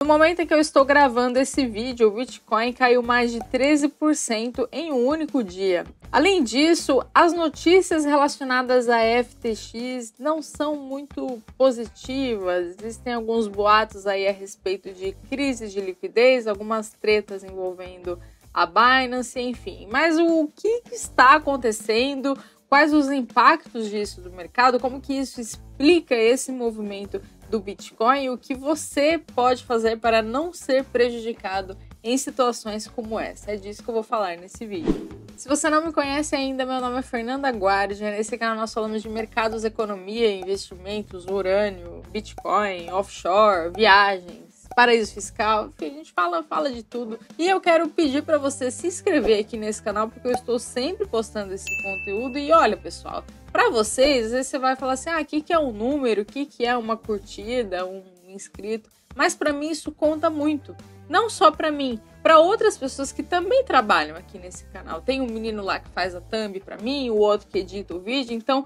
No momento em que eu estou gravando esse vídeo, o Bitcoin caiu mais de 13% em um único dia. Além disso, as notícias relacionadas à FTX não são muito positivas. Existem alguns boatos aí a respeito de crise de liquidez, algumas tretas envolvendo a Binance, enfim. Mas o que está acontecendo? Quais os impactos disso do mercado? Como que isso explica esse movimento do Bitcoin? O que você pode fazer para não ser prejudicado em situações como essa? É disso que eu vou falar nesse vídeo. Se você não me conhece ainda, meu nome é Fernanda Guardia. Nesse canal nós falamos de mercados, economia, investimentos, urânio, Bitcoin, offshore, viagens, paraíso fiscal, enfim, a gente fala de tudo. E eu quero pedir para você se inscrever aqui nesse canal, porque eu estou sempre postando esse conteúdo. E olha, pessoal, para vocês, às vezes você vai falar assim, o que é um número, o que é uma curtida, um inscrito. Mas para mim isso conta muito. Não só para mim, para outras pessoas que também trabalham aqui nesse canal. Tem um menino lá que faz a thumb para mim, o outro que edita o vídeo. Então,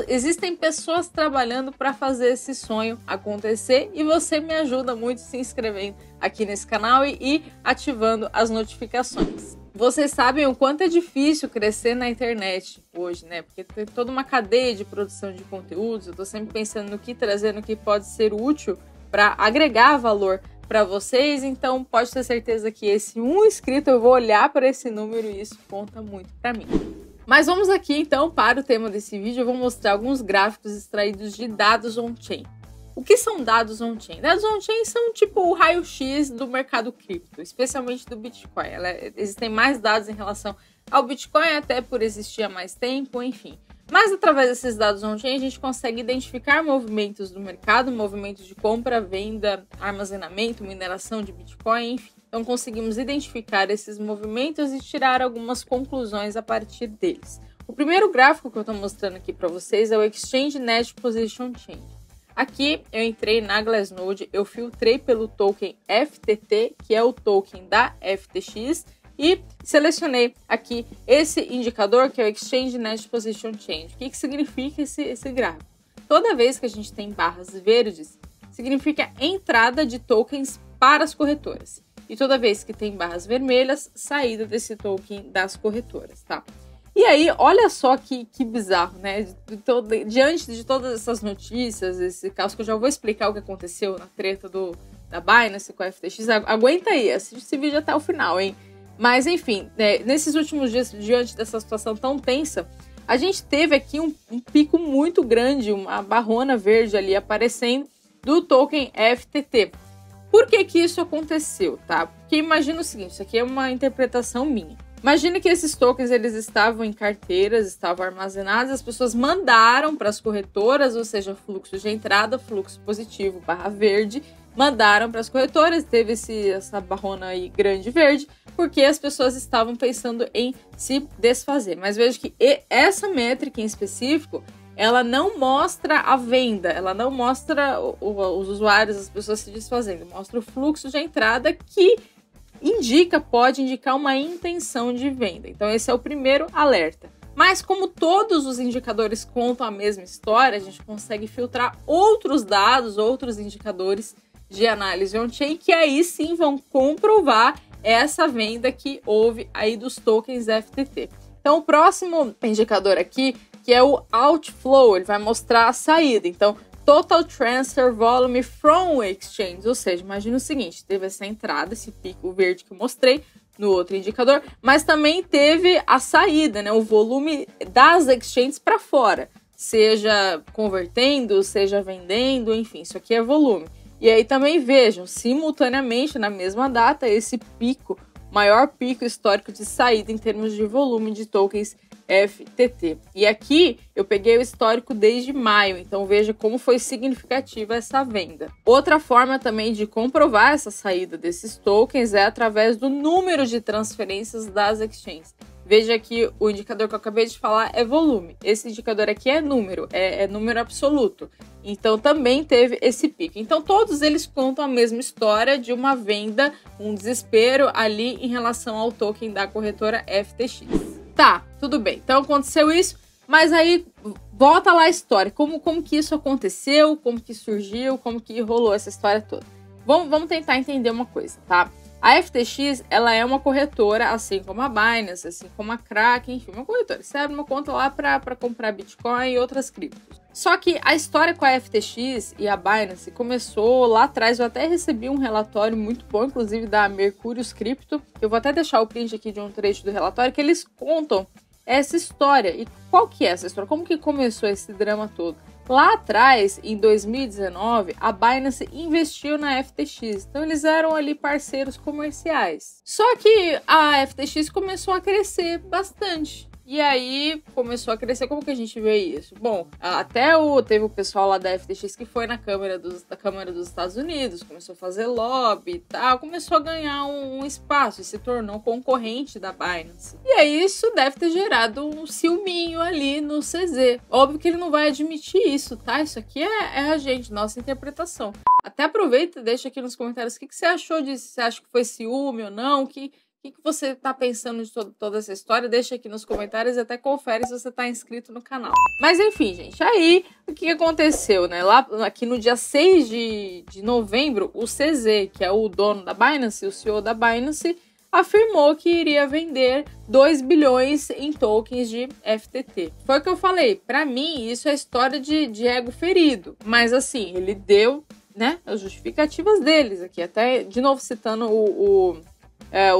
existem pessoas trabalhando para fazer esse sonho acontecer e você me ajuda muito se inscrevendo aqui nesse canal e ativando as notificações. Vocês sabem o quanto é difícil crescer na internet hoje, né? Porque tem toda uma cadeia de produção de conteúdos. Eu tô sempre pensando no que trazer, no que pode ser útil para agregar valor para vocês, então pode ter certeza que esse um inscrito eu vou olhar para esse número e isso conta muito para mim. Mas vamos aqui então para o tema desse vídeo. Eu vou mostrar alguns gráficos extraídos de dados on-chain. O que são dados on-chain? Dados on-chain são tipo o raio-x do mercado cripto, especialmente do Bitcoin. Existem mais dados em relação ao Bitcoin, até por existir há mais tempo, enfim. Mas através desses dados on-chain a gente consegue identificar movimentos do mercado, movimentos de compra, venda, armazenamento, mineração de Bitcoin, enfim. Então conseguimos identificar esses movimentos e tirar algumas conclusões a partir deles. O primeiro gráfico que eu estou mostrando aqui para vocês é o Exchange Net Position Change. Aqui eu entrei na Glassnode, eu filtrei pelo token FTT, que é o token da FTX, e selecionei aqui esse indicador que é o Exchange Net Position Change. O que significa esse gráfico? Toda vez que a gente tem barras verdes, significa entrada de tokens para as corretoras. E toda vez que tem barras vermelhas, saída desse token das corretoras, tá? E aí, olha só que bizarro, né? Diante de todas essas notícias, esse caso que eu já vou explicar o que aconteceu na treta da Binance com a FTX, aguenta aí, assiste esse vídeo até o final, hein? Mas, enfim, nesses últimos dias, diante dessa situação tão tensa, a gente teve aqui um pico muito grande, uma barrona verde ali aparecendo do token FTT. Por que isso aconteceu, tá? Porque imagina o seguinte, isso aqui é uma interpretação minha. Imagina que esses tokens, eles estavam em carteiras, estavam armazenados, as pessoas mandaram para as corretoras, ou seja, fluxo de entrada, fluxo positivo, barra verde, mandaram para as corretoras, teve essa barrona aí grande verde, porque as pessoas estavam pensando em se desfazer. Mas veja que essa métrica em específico, ela não mostra a venda, ela não mostra os usuários, as pessoas se desfazendo, mostra o fluxo de entrada que pode indicar uma intenção de venda. Então esse é o primeiro alerta. Mas como todos os indicadores contam a mesma história, a gente consegue filtrar outros dados, outros indicadores de análise on-chain que aí sim vão comprovar essa venda que houve aí dos tokens FTT. Então o próximo indicador aqui, que é o outflow, ele vai mostrar a saída. Então, Total Transfer Volume from Exchange, ou seja, imagina o seguinte, teve essa entrada, esse pico verde que eu mostrei no outro indicador, mas também teve a saída, né, o volume das exchanges para fora, seja convertendo, seja vendendo, enfim, isso aqui é volume. E aí também vejam, simultaneamente, na mesma data, esse pico, maior pico histórico de saída em termos de volume de tokens FTT. E aqui eu peguei o histórico desde maio, então veja como foi significativa essa venda. Outra forma também de comprovar essa saída desses tokens é através do número de transferências das exchanges. Veja que o indicador que eu acabei de falar é volume. Esse indicador aqui é número, é número absoluto. Então também teve esse pico. Então todos eles contam a mesma história de uma venda, um desespero ali em relação ao token da corretora FTX. Tá, tudo bem. Então aconteceu isso, mas aí volta lá a história. Como que isso aconteceu, como que surgiu, como que rolou essa história toda. vamos tentar entender uma coisa, tá? A FTX, ela é uma corretora, assim como a Binance, assim como a Kraken, enfim, uma corretora. Você abre uma conta lá para comprar Bitcoin e outras criptos. Só que a história com a FTX e a Binance começou lá atrás. Eu até recebi um relatório muito bom, inclusive da Mercurius Crypto. Eu vou até deixar o print aqui de um trecho do relatório, que eles contam essa história. E qual que é essa história? Como que começou esse drama todo? Lá atrás, em 2019, a Binance investiu na FTX. Então, eles eram ali parceiros comerciais. Só que a FTX começou a crescer bastante. E aí, começou a crescer. Como que a gente vê isso? Bom, teve o pessoal lá da FTX que foi da Câmara dos Estados Unidos, começou a fazer lobby e tal, começou a ganhar um espaço e se tornou concorrente da Binance. E aí, isso deve ter gerado um ciúminho ali no CZ. Óbvio que ele não vai admitir isso, tá? Isso aqui é a gente, nossa interpretação. Até aproveita e deixa aqui nos comentários o que você achou disso. Você acha que foi ciúme ou não? O que você está pensando de toda essa história? Deixa aqui nos comentários e até confere se você está inscrito no canal. Mas enfim, gente, aí o que aconteceu, né? Lá aqui no dia 6 de novembro, o CZ, que é o dono da Binance, o CEO da Binance, afirmou que iria vender 2 bilhões em tokens de FTT. Foi o que eu falei. Para mim, isso é história de ego ferido. Mas assim, ele deu, né, as justificativas deles aqui. Até, de novo, citando o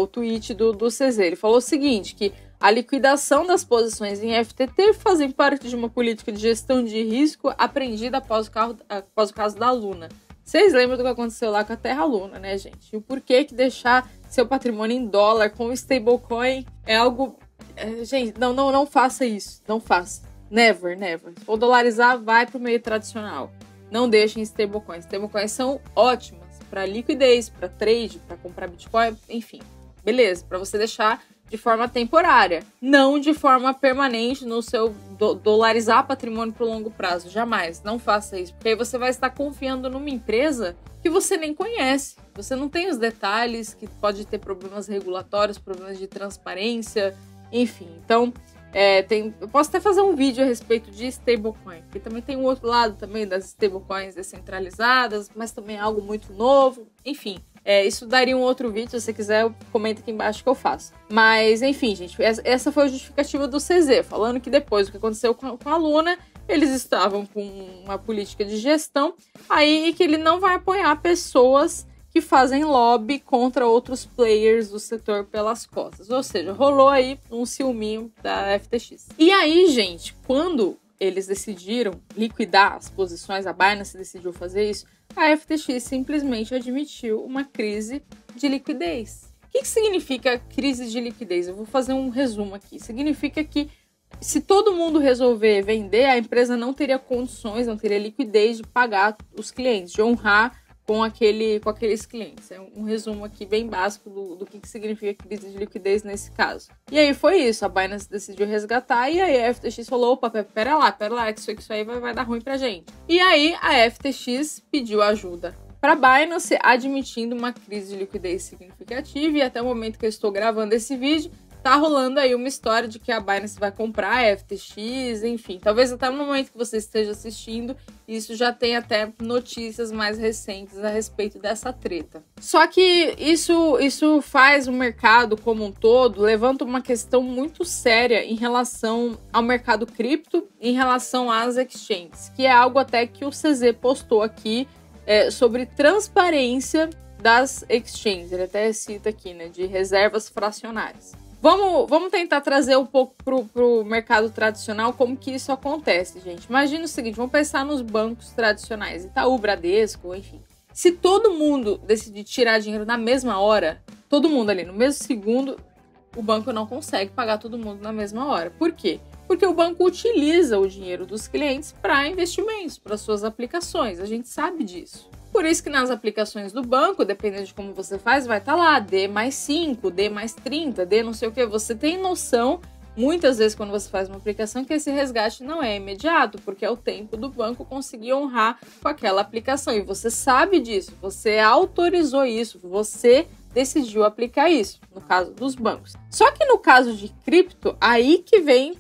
tweet do CZ. Ele falou o seguinte, que a liquidação das posições em FTT fazem parte de uma política de gestão de risco aprendida após o caso da Luna. Vocês lembram do que aconteceu lá com a Terra Luna, né, gente? E o porquê que deixar seu patrimônio em dólar com stablecoin é algo... gente, não faça isso. Não faça. Never, never. Se for dolarizar, vai para o meio tradicional. Não deixem stablecoins. Stablecoins são ótimas para liquidez, para trade, para comprar Bitcoin, enfim. Beleza, para você deixar de forma temporária, não de forma permanente no seu dolarizar patrimônio para o longo prazo. Jamais, não faça isso, porque aí você vai estar confiando numa empresa que você nem conhece. Você não tem os detalhes, que pode ter problemas regulatórios, problemas de transparência, enfim. Então, eu posso até fazer um vídeo a respeito de stablecoin, porque também tem um outro lado também das stablecoins descentralizadas, mas também é algo muito novo, enfim. Isso daria um outro vídeo, se você quiser, comenta aqui embaixo que eu faço. Mas, enfim, gente, essa foi a justificativa do CZ, falando que depois do que aconteceu com a Luna, eles estavam com uma política de gestão, aí que ele não vai apoiar pessoas que fazem lobby contra outros players do setor pelas costas. Ou seja, rolou aí um ciúminho da FTX. E aí, gente, quando eles decidiram liquidar as posições, a Binance decidiu fazer isso, a FTX simplesmente admitiu uma crise de liquidez. O que significa crise de liquidez? Eu vou fazer um resumo aqui. Significa que se todo mundo resolver vender, a empresa não teria condições, não teria liquidez de pagar os clientes, de honrar com aqueles clientes. É um resumo aqui bem básico do que significa crise de liquidez nesse caso. E aí foi isso, a Binance decidiu resgatar e aí a FTX falou, opa, pera lá, que isso aí vai dar ruim pra gente. E aí a FTX pediu ajuda para a Binance, admitindo uma crise de liquidez significativa, e até o momento que eu estou gravando esse vídeo, tá rolando aí uma história de que a Binance vai comprar a FTX, enfim. Talvez até no momento que você esteja assistindo, isso já tem até notícias mais recentes a respeito dessa treta. Só que isso faz o mercado como um todo, levanta uma questão muito séria em relação ao mercado cripto, em relação às exchanges, que é algo até que o CZ postou aqui sobre transparência das exchanges. Ele até cita aqui, né, de reservas fracionárias. Vamos tentar trazer um pouco pro mercado tradicional como que isso acontece, gente. Imagina o seguinte, vamos pensar nos bancos tradicionais, Itaú, Bradesco, enfim. Se todo mundo decidir tirar dinheiro na mesma hora, todo mundo ali no mesmo segundo, o banco não consegue pagar todo mundo na mesma hora. Por quê? Porque o banco utiliza o dinheiro dos clientes para investimentos, para suas aplicações. A gente sabe disso. Por isso que nas aplicações do banco, dependendo de como você faz, vai estar lá D mais 5, D mais 30, D não sei o que. Você tem noção, muitas vezes quando você faz uma aplicação, que esse resgate não é imediato, porque é o tempo do banco conseguir honrar com aquela aplicação. E você sabe disso, você autorizou isso, você decidiu aplicar isso, no caso dos bancos. Só que no caso de cripto, aí que vem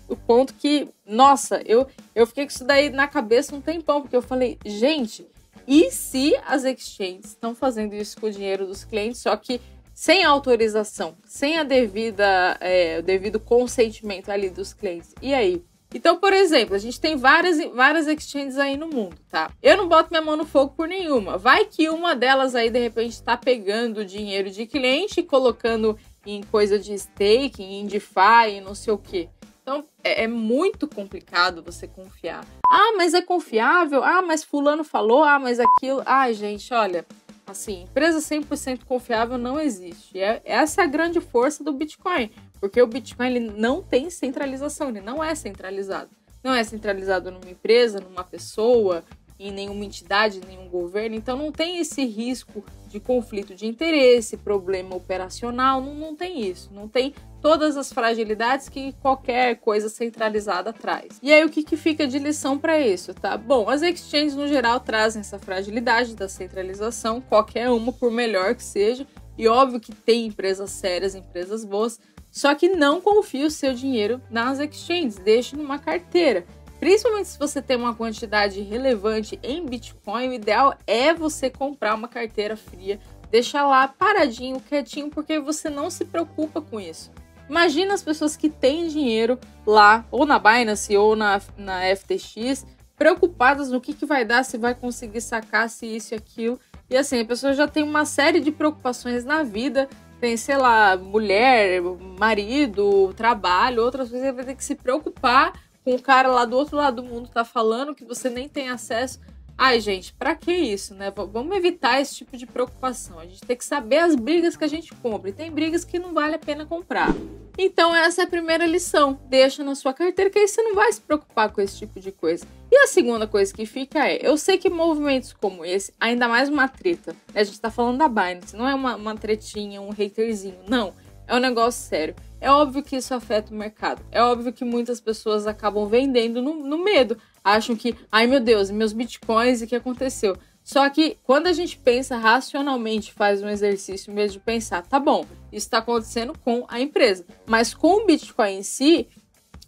o ponto que, nossa, eu fiquei com isso daí na cabeça um tempão, porque eu falei, gente... e se as exchanges estão fazendo isso com o dinheiro dos clientes, só que sem autorização, sem o devido consentimento ali dos clientes. E aí? Então, por exemplo, a gente tem várias exchanges aí no mundo, tá? Eu não boto minha mão no fogo por nenhuma. Vai que uma delas aí, de repente, tá pegando dinheiro de cliente e colocando em coisa de staking, em DeFi, não sei o quê. Então, é muito complicado você confiar. Ah, mas é confiável? Ah, mas fulano falou? Ah, mas aquilo... Ah, gente, olha... Assim, empresa 100% confiável não existe. Essa é a grande força do Bitcoin. Porque o Bitcoin ele não tem centralização, ele não é centralizado. Não é centralizado numa empresa, numa pessoa, em nenhuma entidade, em nenhum governo. Então não tem esse risco de conflito de interesse, problema operacional, não tem isso. Não tem todas as fragilidades que qualquer coisa centralizada traz. E aí o que fica de lição para isso, tá? Bom, as exchanges no geral trazem essa fragilidade da centralização, qualquer uma, por melhor que seja. E óbvio que tem empresas sérias, empresas boas, só que não confie o seu dinheiro nas exchanges, deixe numa carteira. Principalmente se você tem uma quantidade relevante em Bitcoin, o ideal é você comprar uma carteira fria, deixar lá paradinho, quietinho, porque você não se preocupa com isso. Imagina as pessoas que têm dinheiro lá, ou na Binance, ou na FTX, preocupadas no que vai dar, se vai conseguir sacar, se isso e aquilo. E assim, a pessoa já tem uma série de preocupações na vida, tem, sei lá, mulher, marido, trabalho, outras coisas, vai ter que se preocupar com o cara lá do outro lado do mundo tá falando que você nem tem acesso. Ai, gente, pra que isso, né? Vamos evitar esse tipo de preocupação. A gente tem que saber as brigas que a gente compra. E tem brigas que não vale a pena comprar. Então, essa é a primeira lição. Deixa na sua carteira, que aí você não vai se preocupar com esse tipo de coisa. E a segunda coisa que fica é... Eu sei que movimentos como esse, ainda mais uma treta. A gente tá falando da Binance. Não é uma tretinha, um haterzinho. Não. É um negócio sério. É óbvio que isso afeta o mercado. É óbvio que muitas pessoas acabam vendendo no medo. Acham que, ai meu Deus, meus bitcoins, e o que aconteceu? Só que quando a gente pensa racionalmente, faz um exercício mesmo de pensar, tá bom, isso está acontecendo com a empresa. Mas com o Bitcoin em si,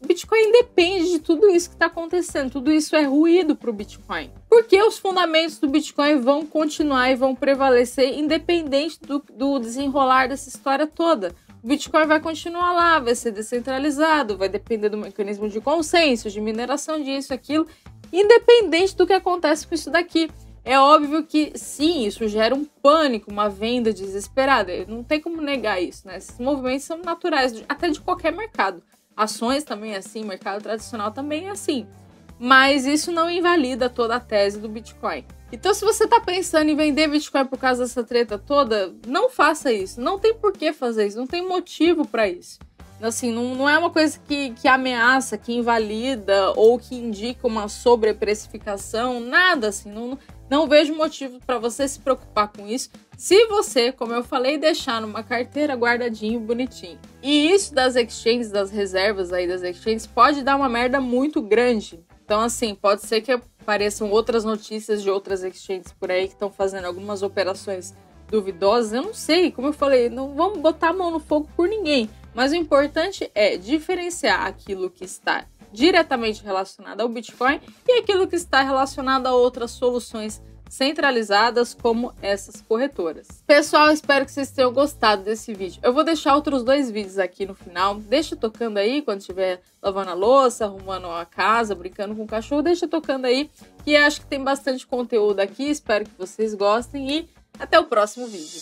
o Bitcoin depende de tudo isso que está acontecendo. Tudo isso é ruído para o Bitcoin. Porque os fundamentos do Bitcoin vão continuar e vão prevalecer independente do desenrolar dessa história toda. O Bitcoin vai continuar lá, vai ser descentralizado, vai depender do mecanismo de consenso, de mineração disso, aquilo, independente do que acontece com isso daqui. É óbvio que, sim, isso gera um pânico, uma venda desesperada. Não tem como negar isso, né? Esses movimentos são naturais, até de qualquer mercado. Ações também é assim, mercado tradicional também é assim. Mas isso não invalida toda a tese do Bitcoin. Então, se você está pensando em vender Bitcoin por causa dessa treta toda, não faça isso. Não tem por que fazer isso, não tem motivo para isso. Assim, não é uma coisa que ameaça, que invalida ou que indica uma sobreprecificação, nada assim. Não vejo motivo para você se preocupar com isso. Se você, como eu falei, deixar numa carteira guardadinho, bonitinho. E isso das exchanges, das reservas aí das exchanges, pode dar uma merda muito grande. Então, assim, pode ser que apareçam outras notícias de outras exchanges por aí que estão fazendo algumas operações duvidosas. Eu não sei, como eu falei, não vamos botar a mão no fogo por ninguém. Mas o importante é diferenciar aquilo que está diretamente relacionado ao Bitcoin e aquilo que está relacionado a outras soluções centralizadas como essas corretoras. Pessoal, espero que vocês tenham gostado desse vídeo. Eu vou deixar outros 2 vídeos aqui no final. Deixa tocando aí quando estiver lavando a louça, arrumando a casa, brincando com o cachorro. Deixa tocando aí, que acho que tem bastante conteúdo aqui. Espero que vocês gostem e até o próximo vídeo.